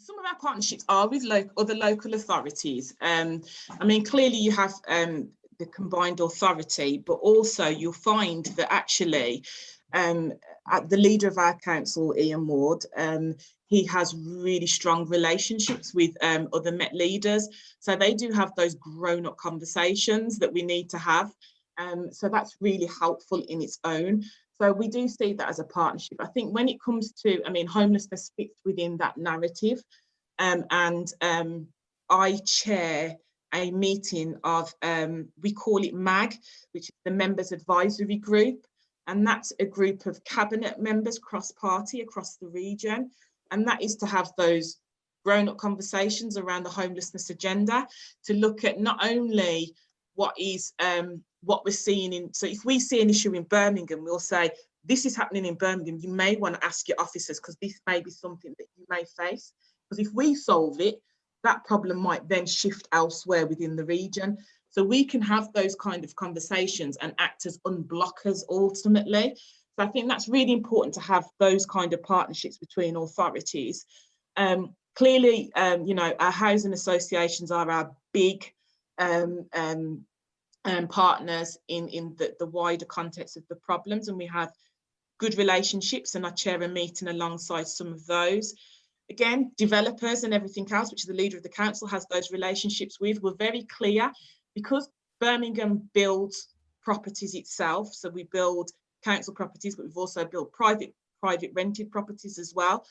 Some of our partnerships are with other local authorities. I mean, clearly you have the combined authority, but also you'll find that actually the leader of our council, Ian Ward, he has really strong relationships with other Met leaders. So they do have those grown-up conversations that we need to have. So that's really helpful in its own. So we do see that as a partnership. I think when it comes to, I mean, homelessness fits within that narrative. I chair a meeting of, we call it MAG, which is the Members Advisory Group. And that's a group of cabinet members cross-party across the region. And that is to have those grown-up conversations around the homelessness agenda, to look at not only what we're seeing in, so if we see an issue in Birmingham, we'll say, this is happening in Birmingham, you may want to ask your officers, because this may be something that you may face. Because if we solve it, that problem might then shift elsewhere within the region. So we can have those kind of conversations and act as unblockers ultimately. So I think that's really important to have those kind of partnerships between authorities. Clearly, you know, our housing associations are our big partners in the wider context of the problems, and we have good relationships, and I chair a meeting alongside some of those. Again, developers and everything else, which the leader of the council has those relationships with, we're very clear, because Birmingham builds properties itself. So we build council properties, but we've also built private rented properties as well.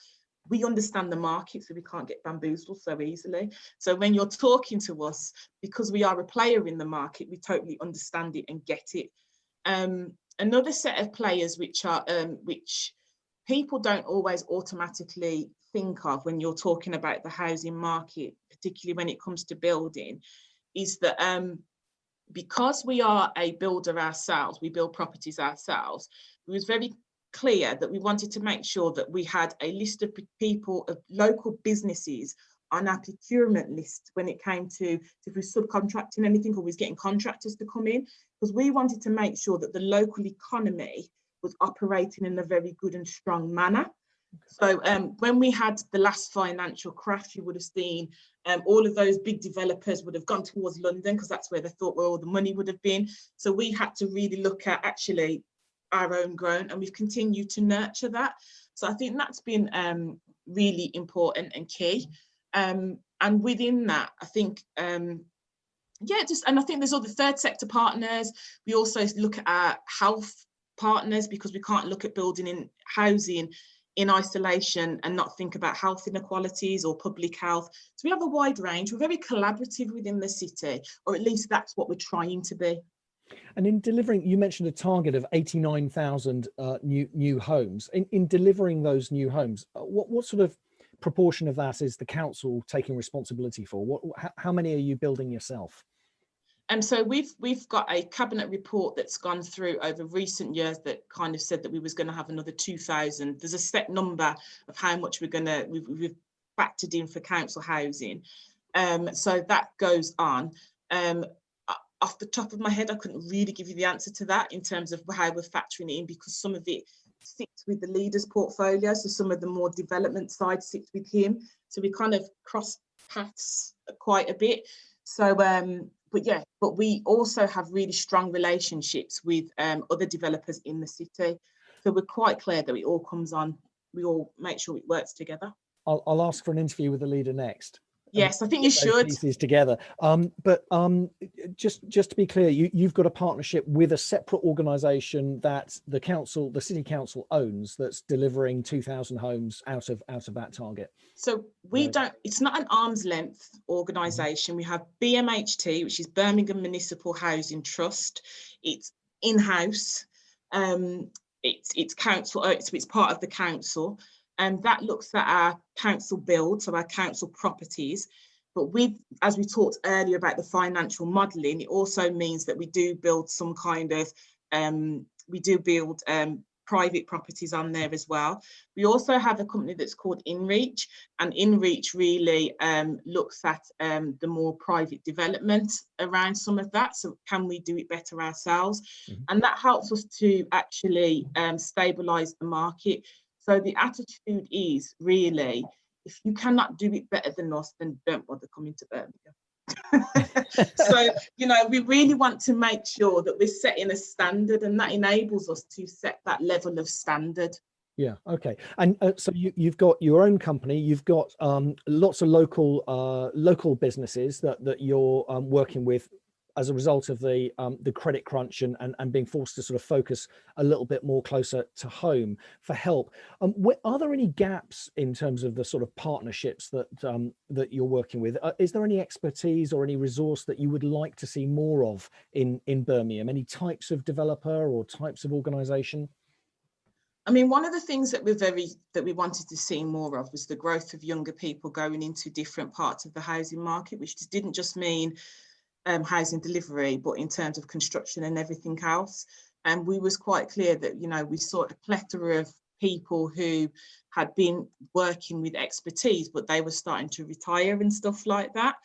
We understand the market, so we can't get bamboozled so easily. So when you're talking to us, because we are a player in the market, we totally understand it and get it. Another set of players which people don't always automatically think of when you're talking about the housing market, particularly when it comes to building, is that because we are a builder ourselves, we build properties ourselves, it was very clear that we wanted to make sure that we had a list of people, of local businesses on our procurement list when it came to if we're subcontracting anything or we're getting contractors to come in, because we wanted to make sure that the local economy was operating in a very good and strong manner. So when we had the last financial crash, you would have seen all of those big developers would have gone towards London, because that's where they thought where all the money would have been. So we had to really look at actually our own grown, and we've continued to nurture that. So I think that's been really important and key. And within that, I think, and I think there's other third sector partners. We also look at our health partners, because we can't look at building in housing in isolation and not think about health inequalities or public health. So we have a wide range. We're very collaborative within the city, or at least that's what we're trying to be. And in delivering, you mentioned a target of 89,000 new homes. In delivering those new homes, what sort of proportion of that is the council taking responsibility for? How many are you building yourself? And so we've got a cabinet report that's gone through over recent years that kind of said that we was going to have another 2,000. There's a set number of how much we've factored in for council housing. So that goes on. Off the top of my head, I couldn't really give you the answer to that in terms of how we're factoring it in, because some of it sits with the leader's portfolio. So some of the more development side sits with him. So we kind of cross paths quite a bit. So, but we also have really strong relationships with other developers in the city. So we're quite clear that it all comes on, we all make sure it works together. I'll ask for an interview with the leader next. Yes, I think you should. Pieces together. But just to be clear, you've got a partnership with a separate organisation that the city council owns, that's delivering 2,000 homes out of that target. So it's not an arm's length organisation. We have BMHT, which is Birmingham Municipal Housing Trust. It's in-house. It's council. It's part of the council. And that looks at our council build, so our council properties. But as we talked earlier about the financial modelling, it also means that we do build some kind of, private properties on there as well. We also have a company that's called InReach, and InReach really looks at the more private development around some of that. So can we do it better ourselves? Mm-hmm. And that helps us to actually stabilise the market. So the attitude is really, if you cannot do it better than us, then don't bother coming to Birmingham. So, you know, we really want to make sure that we're setting a standard, and that enables us to set that level of standard. Yeah. Okay. And so you've got your own company. You've got lots of local businesses that you're working with as a result of the credit crunch and being forced to sort of focus a little bit more closer to home for help. Are there any gaps in terms of the sort of partnerships that you're working with? Is there any expertise or any resource that you would like to see more of in Birmingham? Any types of developer or types of organisation? I mean, one of the things that we wanted to see more of was the growth of younger people going into different parts of the housing market, which didn't just mean housing delivery, but in terms of construction and everything else. And we was quite clear that, you know, we saw a plethora of people who had been working with expertise, but they were starting to retire and stuff like that.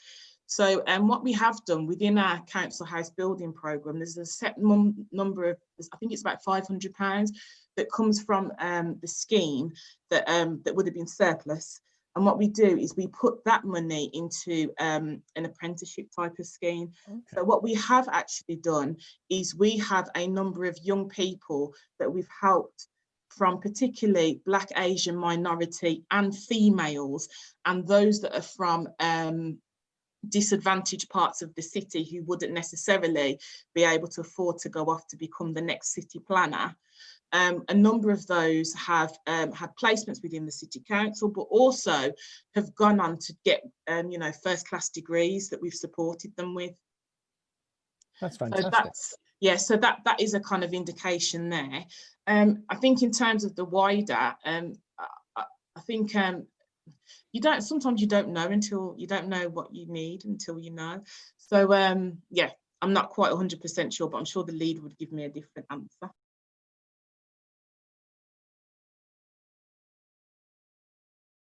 So what we have done within our council house building programme, there's a set number of, I think it's about £500 that comes from the scheme that would have been surplus. And what we do is we put that money into an apprenticeship type of scheme. Okay. So what we have actually done is we have a number of young people that we've helped from particularly Black, Asian, minority and females, and those that are from disadvantaged parts of the city who wouldn't necessarily be able to afford to go off to become the next city planner. A number of those have had placements within the city council, but also have gone on to get, you know, first-class degrees that we've supported them with. That's fantastic. So that is a kind of indication there. I think in terms of the wider, I think sometimes you don't know until you don't know what you need until you know. So yeah, I'm not quite 100% sure, but I'm sure the leader would give me a different answer.